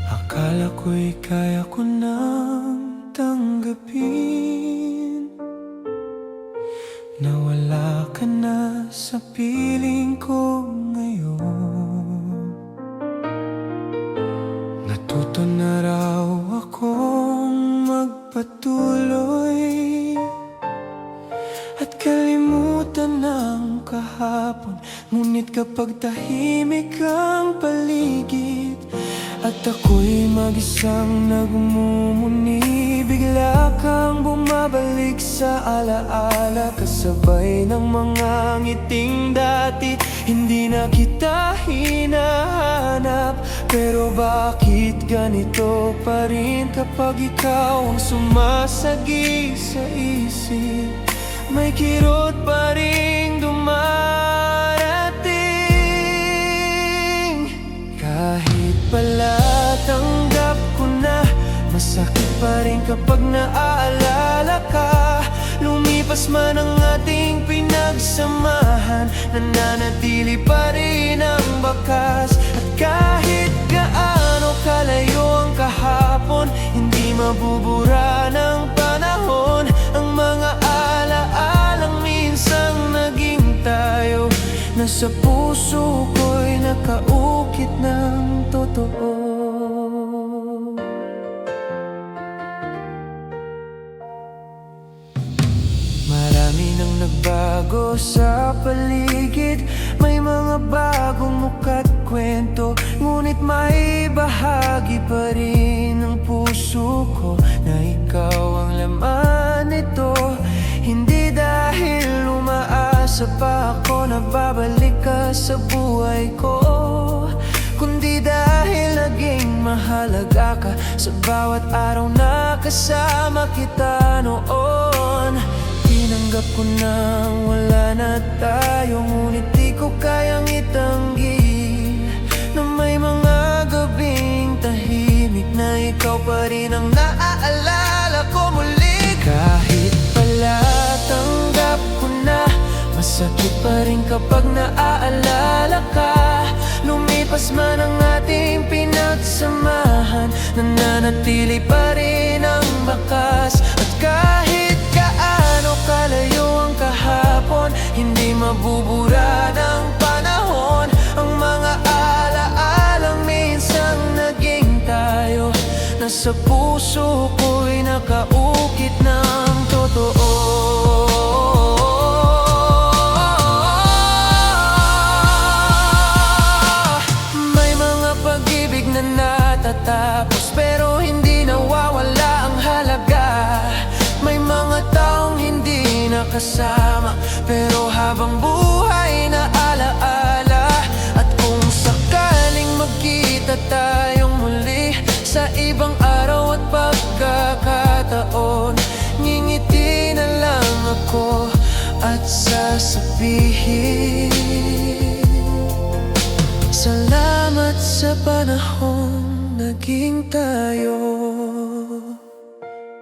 Akala ko'y kaya ko nang tanggapin na wala ka na sa piling ko ngayon. Natuto na raw akong magpatuloy at kalimutan ng kahapon. Ngunit kapag tahimik ang paligid at ako'y mag-isang nagmumuni, bigla kang bumabalik sa alaala, kasabay ng mga ngiting dati. Hindi na kita hinahanap, pero bakit ganito pa rin kapag ikaw ang sumasagi sa isip? May kirot pa rin dumarating. Kahit pala tanggap ko na, masakit pa rin kapag naaalala ka. Lumipas man ang ating pinagsamahan, nananatili pa rin ang bakas. At kahit gaano kalayo ang kahapon, hindi mabubura ng panahon ang mga alaalang minsang naging tayo. Nasa puso ko'y nakaukit ng totoo. Marami nang nagbago sa paligid, may mga bagong muka't kwento, ngunit may bahagi pa rin ng puso ko na ikaw ang laman nito. Hindi dahil umaasa pa ako na babalik ka sa buhay ko, kundi dahil naging mahalaga ka sa bawat araw na kasama kita noon. Tinanggap ko na wala na tayo, ngunit di ko kayang itanggi na may mga gabing tahimik na ikaw pa rin ang naaalala ko muli. Kahit pala tanggap ko na, masakit pa rin kapag naaalala ka. Lumipas man ang ating pinagsamahan, nananatili pa rin ang bakas. At kahit gaano kalayo ang kahapon, hindi mabubura ng panahon ang mga alaalang minsang naging tayo. Nasa puso ko'y nakaukit ng totoo. May mga pag-ibig na natatapos, pero hindi nawawala ang halaga. May mga taong hindi nakasama, pero habang buhay na alaala. At kung sakaling magkita tayong muli sa ibang araw at pagkakataon, ngingiti na lang ako at sasabihin, salamat sa panahong naging tayo.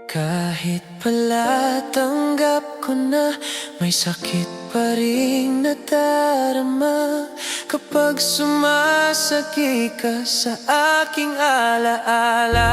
Kahit pala tanggap ko na, may sakit pa rin nadarama kapag sumasagi ka sa aking alaala.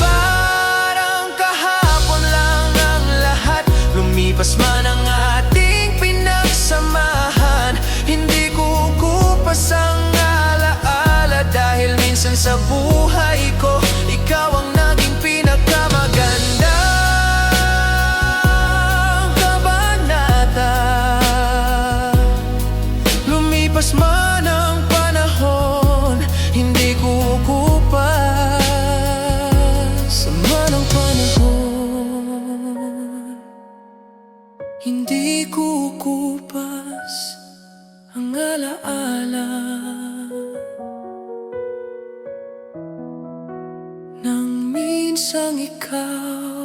Parang kahapon lang ang lahat, lumipas man ang ating pinagsamahan. Hindi ko kupas ang alaala, dahil minsan sa buhay ko ikaw ang naging pinakamagandang kabanata. Lumipas man ang panahon, hindi ko kupas ang manang panahon. Hindi ko kupas ang alaala nang minsang ikaw